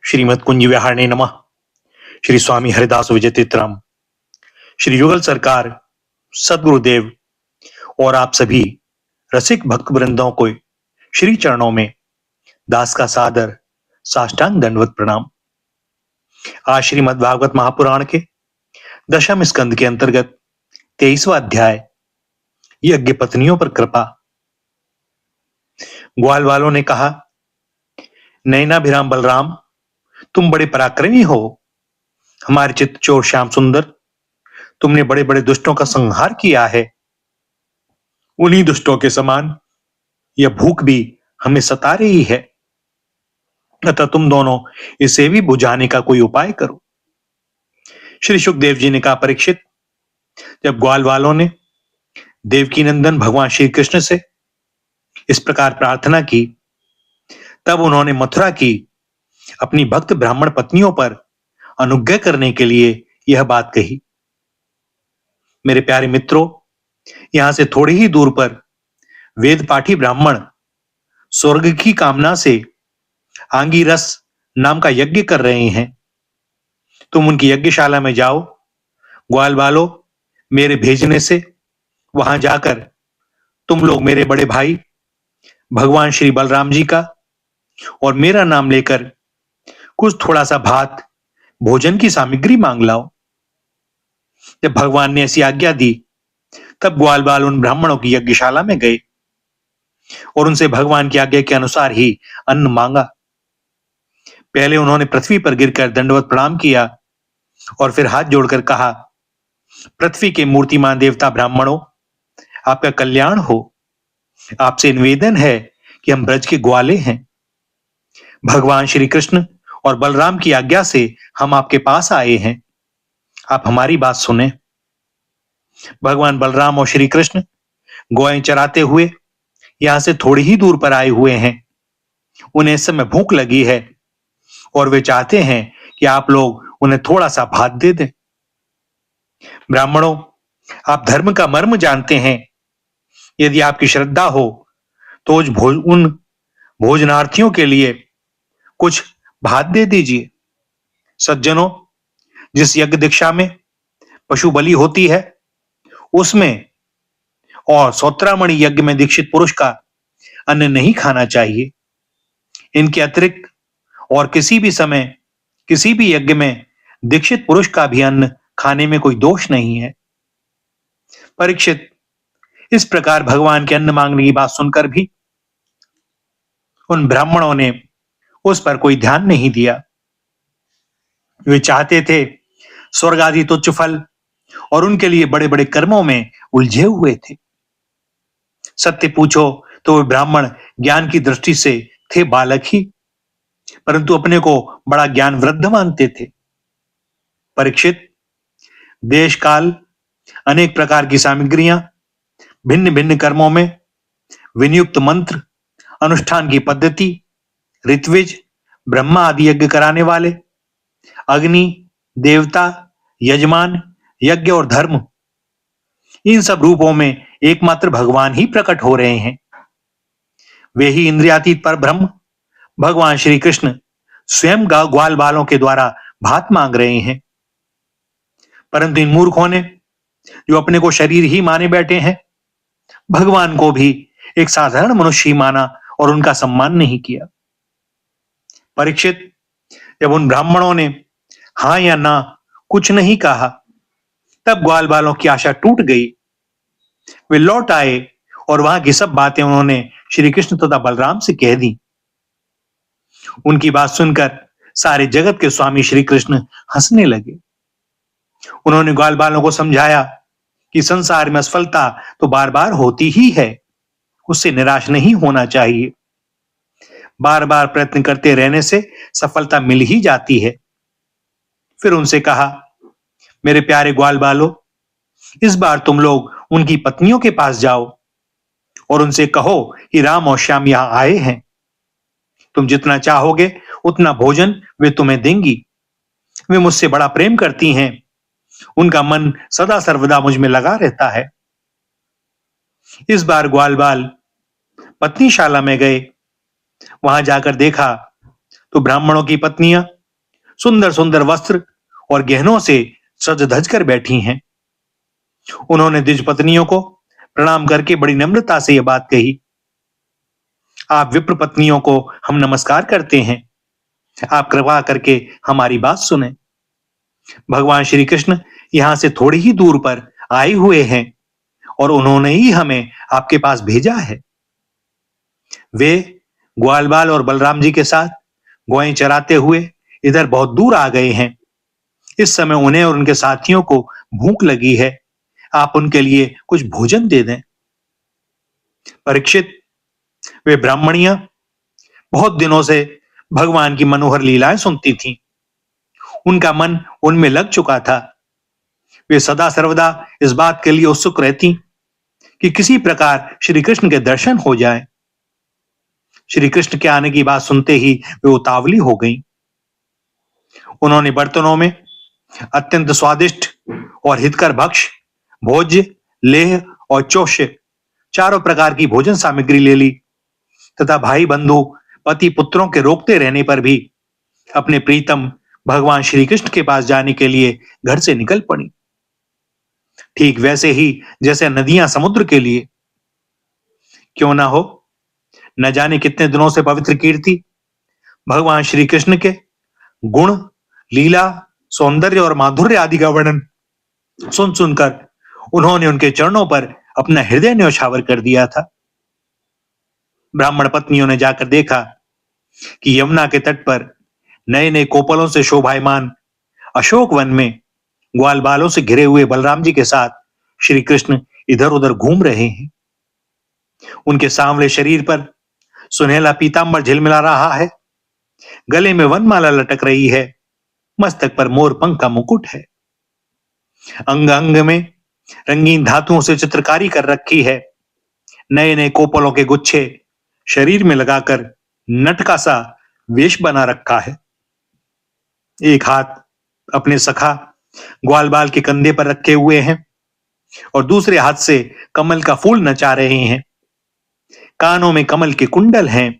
श्रीमद कुंज विहारणे नमः। श्री स्वामी हरिदास विजय तीर्थराम, श्री युगल सरकार, सदगुरुदेव और आप सभी रसिक भक्त वृंदों को श्री चरणों में दास का सादर साष्टांग दंडवत प्रणाम। आज श्रीमद भागवत महापुराण के दशम स्कंद के अंतर्गत 23वां अध्याय यज्ञ पत्नियों पर कृपा। ग्वाल वालों ने कहा, नैनाभिराम बलराम, तुम बड़े पराक्रमी हो। हमारे चित्तचोर श्याम सुंदर, तुमने बड़े बड़े दुष्टों का संहार किया है। उन्हीं दुष्टों के समान यह भूख भी हमें सता रही है, अतः तुम दोनों इसे भी बुझाने का कोई उपाय करो। श्री सुखदेव जी ने कहा, परीक्षित, जब ग्वाल वालों ने देवकी नंदन भगवान श्री कृष्ण से इस प्रकार प्रार्थना की, तब उन्होंने मथुरा की अपनी भक्त ब्राह्मण पत्नियों पर अनुग्रह करने के लिए यह बात कही। मेरे प्यारे मित्रों, यहां से थोड़ी ही दूर पर वेद पाठी ब्राह्मण स्वर्ग की कामना से आंगी रस नाम का यज्ञ कर रहे हैं। तुम उनकी यज्ञशाला में जाओ। ग्वाल वालों, मेरे भेजने से वहां जाकर तुम लोग मेरे बड़े भाई भगवान श्री बलराम जी का और मेरा नाम लेकर कुछ थोड़ा सा भात भोजन की सामग्री मांग लाओ। जब भगवान ने ऐसी आज्ञा दी, तब ग्वाल बाल उन ब्राह्मणों की यज्ञशाला में गए और उनसे भगवान की आज्ञा के अनुसार ही अन्न मांगा। पहले उन्होंने पृथ्वी पर गिरकर दंडवत प्रणाम किया और फिर हाथ जोड़कर कहा, पृथ्वी के मूर्तिमान देवता ब्राह्मणों, आपका कल्याण हो। आपसे निवेदन है कि हम ब्रज के ग्वाले हैं। भगवान श्री कृष्ण और बलराम की आज्ञा से हम आपके पास आए हैं। आप हमारी बात सुने। भगवान बलराम और श्री कृष्ण गौएं चराते हुए यहां से थोड़ी ही दूर पर आए हुए हैं। उन्हें इस समय भूख लगी है और वे चाहते हैं कि आप लोग उन्हें थोड़ा सा भात दे दें। ब्राह्मणों, आप धर्म का मर्म जानते हैं। यदि आपकी श्रद्धा हो तो उन भोजनार्थियों के लिए कुछ भात दे दीजिए। सज्जनों, जिस यज्ञ दीक्षा में पशु बलि होती है, उसमें और सौत्रामणि यज्ञ में दीक्षित पुरुष का अन्न नहीं खाना चाहिए। इनके अतिरिक्त और किसी भी समय किसी भी यज्ञ में दीक्षित पुरुष का भी अन्न खाने में कोई दोष नहीं है। परीक्षित, इस प्रकार भगवान के अन्न मांगने की बात सुनकर भी उन ब्राह्मणों ने उस पर कोई ध्यान नहीं दिया। वे चाहते थे स्वर्ग आदि तुच्छ फल और उनके लिए बड़े बड़े कर्मों में उलझे हुए थे। सत्य पूछो तो वे ब्राह्मण ज्ञान की दृष्टि से थे बालक ही, परंतु अपने को बड़ा ज्ञान वृद्ध मानते थे। परीक्षित, देश काल, अनेक प्रकार की सामग्रियां, भिन्न भिन्न कर्मों में विनियुक्त मंत्र, अनुष्ठान की पद्धति, ऋत्विज, ब्रह्मा आदि यज्ञ कराने वाले, अग्नि, देवता, यजमान, यज्ञ और धर्म, इन सब रूपों में एकमात्र भगवान ही प्रकट हो रहे हैं। वे ही इंद्रियातीत पर ब्रह्म भगवान श्री कृष्ण स्वयं ग्वाल बालों के द्वारा भात मांग रहे हैं। परंतु इन मूर्खों ने, जो अपने को शरीर ही माने बैठे हैं, भगवान को भी एक साधारण मनुष्य ही माना और उनका सम्मान नहीं किया। परीक्षित, जब उन ब्राह्मणों ने हां या ना कुछ नहीं कहा, तब ग्वाल बालों की आशा टूट गई। वे लौट आए और वहां की सब बातें उन्होंने श्री कृष्ण तथा बलराम से कह दी। उनकी बात सुनकर सारे जगत के स्वामी श्री कृष्ण हंसने लगे। उन्होंने ग्वाल बालों को समझाया कि संसार में असफलता तो बार बार होती ही है, उससे निराश नहीं होना चाहिए। बार बार प्रयत्न करते रहने से सफलता मिल ही जाती है। फिर उनसे कहा, मेरे प्यारे ग्वाल बालों, इस बार तुम लोग उनकी पत्नियों के पास जाओ और उनसे कहो कि राम और श्याम यहां आए हैं। तुम जितना चाहोगे उतना भोजन वे तुम्हें देंगी। वे मुझसे बड़ा प्रेम करती हैं। उनका मन सदा सर्वदा मुझ में लगा रहता है। इस बार ग्वाल बाल पत्नीशाला में गए। वहां जाकर देखा तो ब्राह्मणों की पत्नियां सुंदर सुंदर वस्त्र और गहनों से सज धज कर बैठी हैं। उन्होंने द्विज पत्नियों को प्रणाम करके बड़ी नम्रता से यह बात कही, आप विप्र पत्नियों को हम नमस्कार करते हैं, आप कृपा करके हमारी बात सुने। भगवान श्री कृष्ण यहां से थोड़ी ही दूर पर आए हुए हैं और उन्होंने ही हमें आपके पास भेजा है। वे ग्वाल बाल और बलराम जी के साथ गौएं चराते हुए इधर बहुत दूर आ गए हैं। इस समय उन्हें और उनके साथियों को भूख लगी है, आप उनके लिए कुछ भोजन दे दें। परीक्षित, वे ब्राह्मणियां बहुत दिनों से भगवान की मनोहर लीलाएं सुनती थीं। उनका मन उनमें लग चुका था। वे सदा सर्वदा इस बात के लिए उत्सुक रहती कि किसी प्रकार श्री कृष्ण के दर्शन हो जाएं। श्री कृष्ण के आने की बात सुनते ही वे उतावली हो गईं। उन्होंने बर्तनों में अत्यंत स्वादिष्ट और हितकर भक्ष, भोज्य, लेह और चोष्य चारों प्रकार की भोजन सामग्री ले ली तथा भाई बंधु पति पुत्रों के रोकते रहने पर भी अपने प्रीतम भगवान श्री कृष्ण के पास जाने के लिए घर से निकल पड़ी। ठीक वैसे ही जैसे नदियां समुद्र के लिए। क्यों ना हो, न जाने कितने दिनों से पवित्र कीर्ति भगवान श्री कृष्ण के गुण, लीला, सौंदर्य और माधुर्य आदि का वर्णन सुन सुनकर उन्होंने उनके चरणों पर अपना हृदय न्यौछावर कर दिया था। ब्राह्मण पत्नियों ने जाकर देखा कि यमुना के तट पर नए नए कोपलों से शोभायमान अशोक वन में ग्वाल बालों से घिरे हुए बलराम जी के साथ श्री कृष्ण इधर उधर घूम रहे हैं। उनके सांवले शरीर पर सुनहला पीतांबर झिलमिला रहा है, गले में वनमाला लटक रही है, मस्तक पर मोर पंख का मुकुट है, अंग अंग में रंगीन धातुओं से चित्रकारी कर रखी है, नए नए कोपलों के गुच्छे शरीर में लगाकर नटका सा वेश बना रखा है। एक हाथ अपने सखा ग्वाल बाल के कंधे पर रखे हुए हैं और दूसरे हाथ से कमल का फूल नचा रहे हैं। कानों में कमल के कुंडल हैं,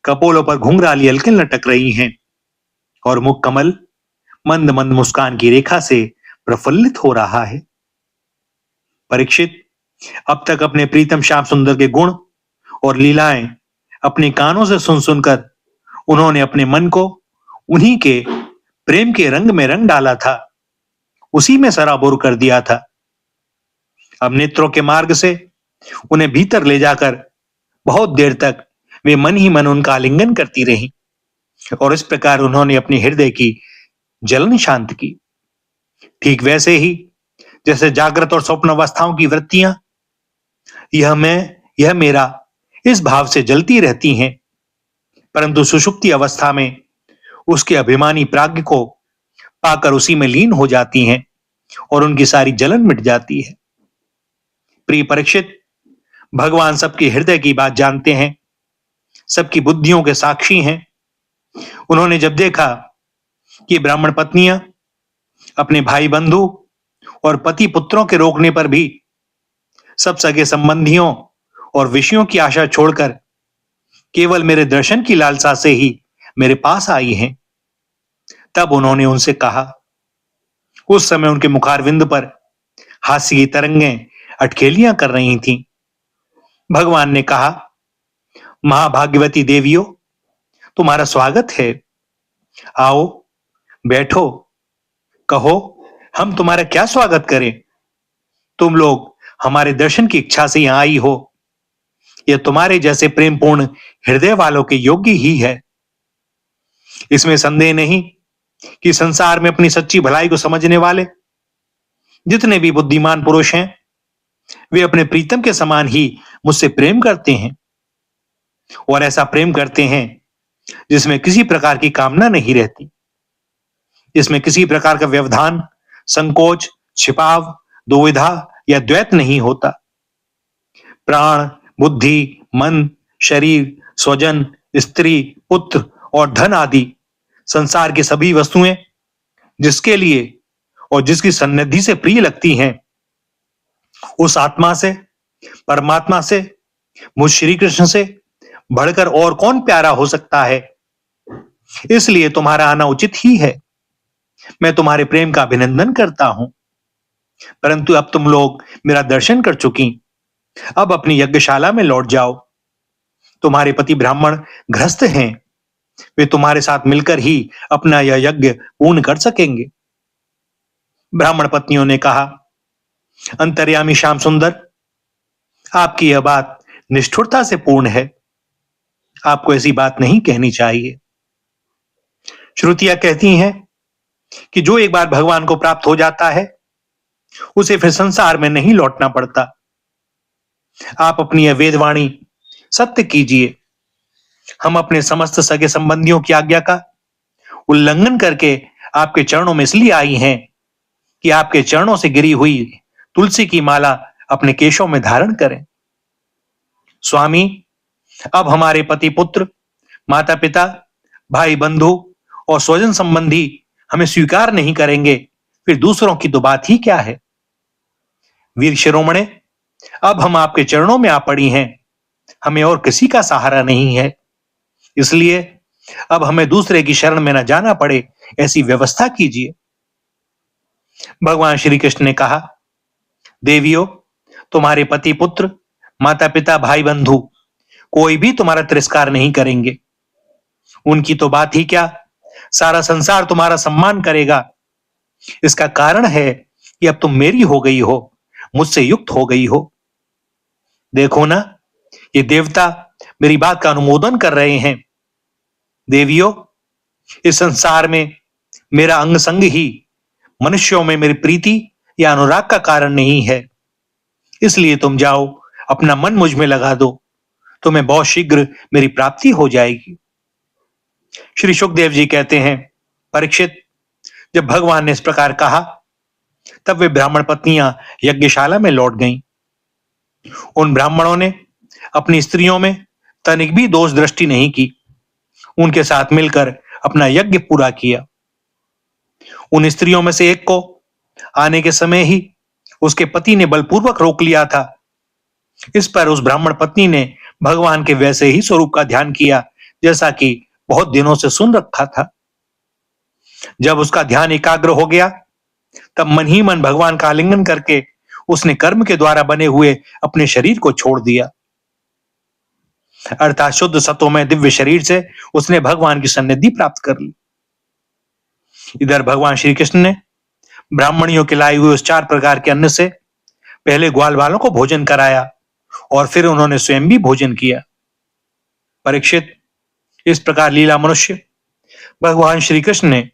कपोलों पर घुंघराली अलकें लटक रही हैं और मुख कमल मंद मंद मुस्कान की रेखा से प्रफुल्लित हो रहा है। परीक्षित, अब तक अपने प्रीतम श्याम सुंदर के गुण और लीलाएं अपने कानों से सुन सुनकर उन्होंने अपने मन को उन्हीं के प्रेम के रंग में रंग डाला था, उसी में सराबोर कर दिया था। अब नेत्रों के मार्ग से उन्हें भीतर ले जाकर बहुत देर तक वे मन ही मन उनका आलिंगन करती रहीं और इस प्रकार उन्होंने अपने हृदय की जलन शांत की। ठीक वैसे ही जैसे जागृत और स्वप्न अवस्थाओं की वृत्तियां यह मैं, यह मेरा इस भाव से जलती रहती हैं, परंतु सुषुप्ति अवस्था में उसके अभिमानी प्राज्ञ को पाकर उसी में लीन हो जाती हैं और उनकी सारी जलन मिट जाती है। प्रिय परीक्षित, भगवान सबके हृदय की बात जानते हैं, सबकी बुद्धियों के साक्षी हैं। उन्होंने जब देखा कि ब्राह्मण पत्नियां अपने भाई बंधु और पति पुत्रों के रोकने पर भी सब सगे संबंधियों और विषयों की आशा छोड़कर केवल मेरे दर्शन की लालसा से ही मेरे पास आई हैं, तब उन्होंने उनसे कहा। उस समय उनके मुखारविंद पर हास्य की तरंगें अटखेलियां कर रही थीं। भगवान ने कहा, महाभाग्यवती देवियों, तुम्हारा स्वागत है, आओ बैठो, कहो हम तुम्हारा क्या स्वागत करें। तुम लोग हमारे दर्शन की इच्छा से यहां आई हो, यह तुम्हारे जैसे प्रेमपूर्ण हृदय वालों के योग्य ही है। इसमें संदेह नहीं कि संसार में अपनी सच्ची भलाई को समझने वाले जितने भी बुद्धिमान पुरुष हैं, वे अपने प्रीतम के समान ही मुझसे प्रेम करते हैं और ऐसा प्रेम करते हैं जिसमें किसी प्रकार की कामना नहीं रहती, जिसमें किसी प्रकार का व्यवधान, संकोच, छिपाव, दुविधा या द्वैत नहीं होता। प्राण, बुद्धि, मन, शरीर, स्वजन, स्त्री, पुत्र और धन आदि संसार की सभी वस्तुएं जिसके लिए और जिसकी सन्निधि से प्रिय लगती हैं, उस आत्मा से, परमात्मा से, मुझ श्री कृष्ण से बढ़कर और कौन प्यारा हो सकता है। इसलिए तुम्हारा आना उचित ही है। मैं तुम्हारे प्रेम का अभिनंदन करता हूं, परंतु अब तुम लोग मेरा दर्शन कर चुकी, अब अपनी यज्ञशाला में लौट जाओ। तुम्हारे पति ब्राह्मण गृहस्थ हैं, वे तुम्हारे साथ मिलकर ही अपना यह यज्ञ पूर्ण कर सकेंगे। ब्राह्मण पत्नियों ने कहा, अंतर्यामी श्याम सुंदर, आपकी यह बात निष्ठुरता से पूर्ण है। आपको ऐसी बात नहीं कहनी चाहिए। श्रुतियां कहती हैं कि जो एक बार भगवान को प्राप्त हो जाता है, उसे फिर संसार में नहीं लौटना पड़ता। आप अपनी यह वेदवाणी सत्य कीजिए। हम अपने समस्त सगे संबंधियों की आज्ञा का उल्लंघन करके आपके चरणों में इसलिए आई हैं कि आपके चरणों से गिरी हुई तुलसी की माला अपने केशों में धारण करें। स्वामी, अब हमारे पति पुत्र, माता पिता, भाई बंधु और स्वजन संबंधी हमें स्वीकार नहीं करेंगे, फिर दूसरों की तो बात ही क्या है। वीर शिरोमणे, अब हम आपके चरणों में आ पड़ी हैं, हमें और किसी का सहारा नहीं है, इसलिए अब हमें दूसरे की शरण में न जाना पड़े, ऐसी व्यवस्था कीजिए। भगवान श्री कृष्ण ने कहा, देवियों, तुम्हारे पति पुत्र, माता पिता, भाई बंधु कोई भी तुम्हारा तिरस्कार नहीं करेंगे। उनकी तो बात ही क्या, सारा संसार तुम्हारा सम्मान करेगा। इसका कारण है कि अब तुम मेरी हो गई हो, मुझसे युक्त हो गई हो। देखो ना, ये देवता मेरी बात का अनुमोदन कर रहे हैं। देवियों, इस संसार में मेरा अंग संग ही मनुष्यों में मेरी प्रीति या अनुराग का कारण नहीं है, इसलिए तुम जाओ, अपना मन मुझ में लगा दो, तुम्हें बहुत शीघ्र मेरी प्राप्ति हो जाएगी। श्री सुखदेव जी कहते हैं, परीक्षित, जब भगवान ने इस प्रकार कहा, तब वे ब्राह्मण पत्नियां यज्ञशाला में लौट गईं। उन ब्राह्मणों ने अपनी स्त्रियों में तनिक भी दोष दृष्टि नहीं की, उनके साथ मिलकर अपना यज्ञ पूरा किया। उन स्त्रियों में से एक को आने के समय ही उसके पति ने बलपूर्वक रोक लिया था। इस पर उस ब्राह्मण पत्नी ने भगवान के वैसे ही स्वरूप का ध्यान किया जैसा कि बहुत दिनों से सुन रखा था। जब उसका ध्यान एकाग्र हो गया, तब मन ही मन भगवान का आलिंगन करके उसने कर्म के द्वारा बने हुए अपने शरीर को छोड़ दिया, अर्थात शुद्ध सत्वमय दिव्य शरीर से उसने भगवान की सन्निधि प्राप्त कर ली। इधर भगवान श्री कृष्ण ने ब्राह्मणियों के लाए हुए उस 4 प्रकार के अन्न से पहले ग्वाल वालों को भोजन कराया और फिर उन्होंने स्वयं भी भोजन किया। परीक्षित, इस प्रकार लीला मनुष्य भगवान श्री कृष्ण ने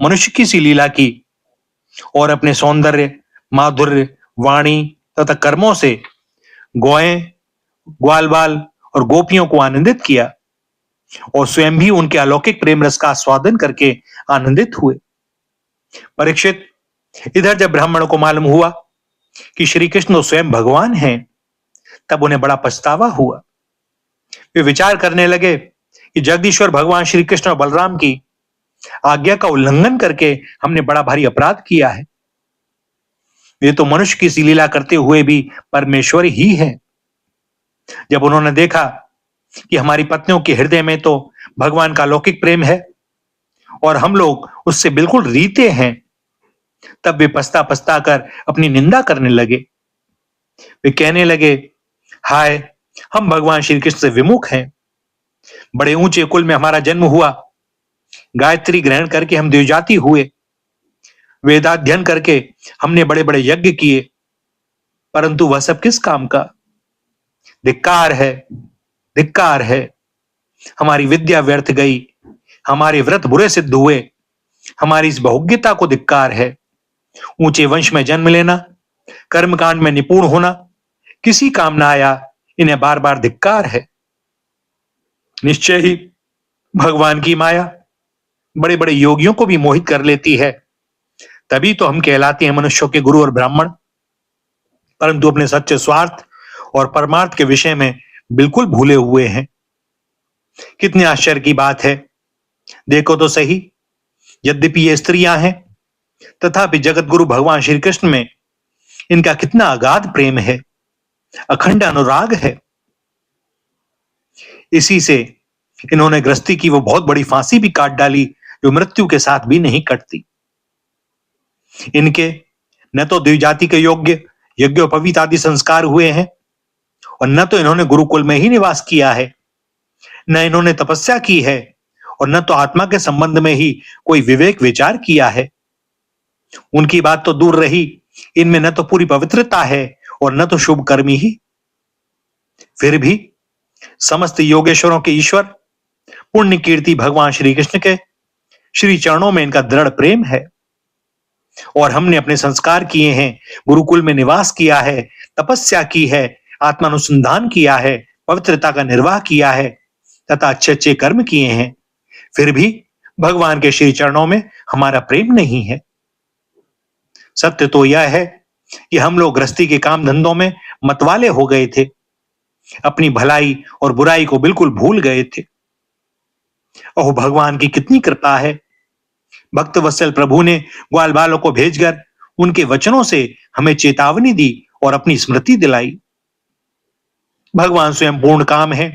मनुष्य की सी लीला की और अपने सौंदर्य, माधुर्य, वाणी तथा कर्मों से गौएं, ग्वाल बाल और गोपियों को आनंदित किया और स्वयं भी उनके अलौकिक प्रेम रस का आस्वादन करके आनंदित हुए। परीक्षित, इधर जब ब्राह्मणों को मालूम हुआ कि श्री कृष्ण तो स्वयं भगवान हैं, तब उन्हें बड़ा पछतावा हुआ। वे विचार करने लगे कि जगदीश्वर भगवान श्री कृष्ण और बलराम की आज्ञा का उल्लंघन करके हमने बड़ा भारी अपराध किया है। वे तो मनुष्य की सी लीला करते हुए भी परमेश्वर ही है। जब उन्होंने देखा कि हमारी पत्नियों के हृदय में तो भगवान का लौकिक प्रेम है और हम लोग उससे बिल्कुल रीते हैं, तब वे पछता पछता कर अपनी निंदा करने लगे। वे कहने लगे, हाय, हम भगवान श्री कृष्ण से विमुख हैं। बड़े ऊंचे कुल में हमारा जन्म हुआ, गायत्री ग्रहण करके हम देवजाति हुए, वेदाध्ययन करके हमने बड़े बड़े यज्ञ किए, परंतु वह सब किस काम का। धिक्कार है, धिक्कार है। हमारी विद्या व्यर्थ गई, हमारे व्रत बुरे सिद्ध हुए, हमारी इस बहुज्ञता को धिक्कार है। ऊंचे वंश में जन्म लेना, कर्मकांड में निपुण होना किसी काम ना आया, इन्हें बार बार धिक्कार है। निश्चय ही भगवान की माया बड़े बड़े योगियों को भी मोहित कर लेती है, तभी तो हम कहलाते हैं मनुष्यों के गुरु और ब्राह्मण, परंतु अपने सच्चे स्वार्थ और परमार्थ के विषय में बिल्कुल भूले हुए हैं। कितने आश्चर्य की बात है। देखो तो सही, यद्यपि ये स्त्रियां हैं, तथापि जगत गुरु भगवान श्री कृष्ण में इनका कितना अगाध प्रेम है, अखंड अनुराग है। इसी से इन्होंने गृहस्थी की वो बहुत बड़ी फांसी भी काट डाली जो मृत्यु के साथ भी नहीं कटती। इनके न तो द्विजाति के योग्य यज्ञोपवीत आदि संस्कार हुए हैं और न तो इन्होंने गुरुकुल में ही निवास किया है, न इन्होंने तपस्या की है और न तो आत्मा के संबंध में ही कोई विवेक विचार किया है। उनकी बात तो दूर रही, इनमें न तो पूरी पवित्रता है और न तो शुभ कर्मी ही। फिर भी समस्त योगेश्वरों के ईश्वर पुण्य कीर्ति भगवान श्री कृष्ण के श्री चरणों में इनका दृढ़ प्रेम है और हमने अपने संस्कार किए हैं, गुरुकुल में निवास किया है, तपस्या की है, आत्मानुसंधान किया है, पवित्रता का निर्वाह किया है तथा अच्छे अच्छे कर्म किए हैं, फिर भी भगवान के श्री चरणों में हमारा प्रेम नहीं है। सत्य तो यह है कि हम लोग गृहस्थी के काम धंधों में मतवाले हो गए थे, अपनी भलाई और बुराई को बिल्कुल भूल गए थे। ओह भगवान की कितनी कृपा है, भक्त वत्सल प्रभु ने ग्वाल बालों को भेजकर उनके वचनों से हमें चेतावनी दी और अपनी स्मृति दिलाई। भगवान स्वयं पूर्ण काम है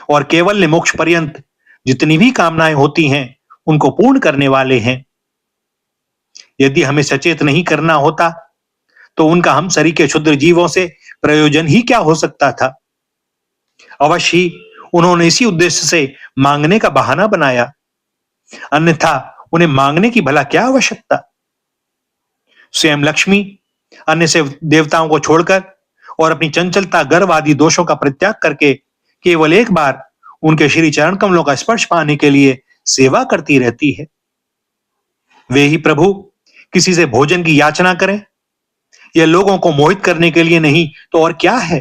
और केवल मोक्ष पर्यंत जितनी भी कामनाएं होती हैं उनको पूर्ण करने वाले हैं। यदि हमें सचेत नहीं करना होता तो उनका हम सरी के क्षुद्र जीवों से प्रयोजन ही क्या हो सकता था। अवश्य ही उन्होंने इसी उद्देश्य से मांगने का बहाना बनाया, अन्यथा उन्हें मांगने की भला क्या आवश्यकता। स्वयं लक्ष्मी अन्य से देवताओं को छोड़कर और अपनी चंचलता गर्व आदि दोषों का परित्याग करके केवल एक बार उनके श्री चरण कमलों का स्पर्श पाने के लिए सेवा करती रहती है। वे ही प्रभु किसी से भोजन की याचना करें, यह लोगों को मोहित करने के लिए नहीं तो और क्या है।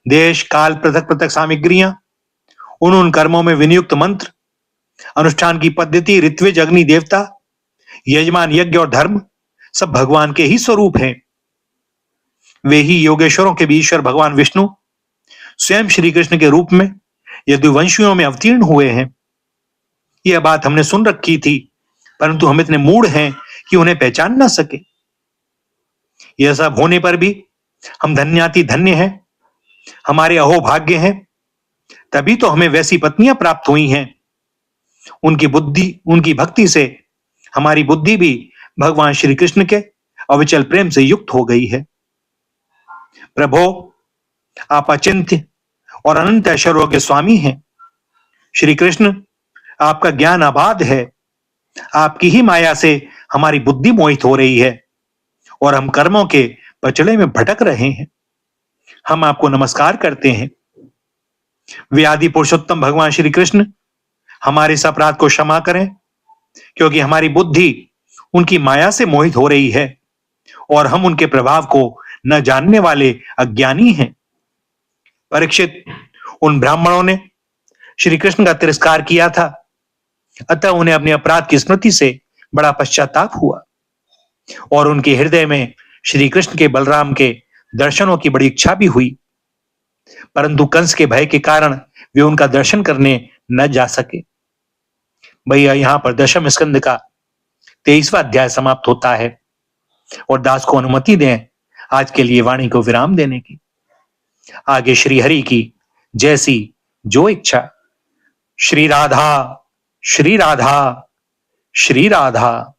देश काल पृथक पृथक सामग्रियां, उन कर्मों में विनियुक्त मंत्र, अनुष्ठान की पद्धति, ऋत्विज, अग्नि देवता, यजमान, यज्ञ और धर्म सब भगवान के ही स्वरूप हैं। वे ही योगेश्वरों के भी ईश्वर भगवान विष्णु स्वयं श्री कृष्ण के रूप में यदुवंशियों में अवतीर्ण हुए हैं। यह बात हमने सुन रखी थी, परंतु हम इतने मूढ़ हैं कि उन्हें पहचान ना सके। यह सब होने पर भी हम धन्याति धन्य हैं, हमारे अहोभाग्य हैं, तभी तो हमें वैसी पत्नियां प्राप्त हुई हैं। उनकी बुद्धि, उनकी भक्ति से हमारी बुद्धि भी भगवान श्री कृष्ण के अविचल प्रेम से युक्त हो गई है। प्रभो, आप अचिंत्य और अनंत ऐश्वर्यों के स्वामी हैं। श्री कृष्ण, आपका ज्ञान अबाध है, आपकी ही माया से हमारी बुद्धि मोहित हो रही है और हम कर्मों के पचड़े में भटक रहे हैं। हम आपको नमस्कार करते हैं। वे आदि पुरुषोत्तम भगवान श्री कृष्ण हमारे इस अपराध को क्षमा करें, क्योंकि हमारी बुद्धि उनकी माया से मोहित हो रही है और हम उनके प्रभाव को न जानने वाले अज्ञानी हैं। परीक्षित, उन ब्राह्मणों ने श्री कृष्ण का तिरस्कार किया था, अतः उन्हें अपने अपराध की स्मृति से बड़ा पश्चाताप हुआ और उनके हृदय में श्री कृष्ण के बलराम के दर्शनों की बड़ी इच्छा भी हुई, परंतु कंस के भय के कारण वे उनका दर्शन करने न जा सके। भैया, यहां पर दशम स्कंद का 23वां अध्याय समाप्त होता है और दास को अनुमति दें आज के लिए वाणी को विराम देने की। आगे श्री हरि की जैसी जो इच्छा। श्री राधा, श्री राधा, श्री राधा।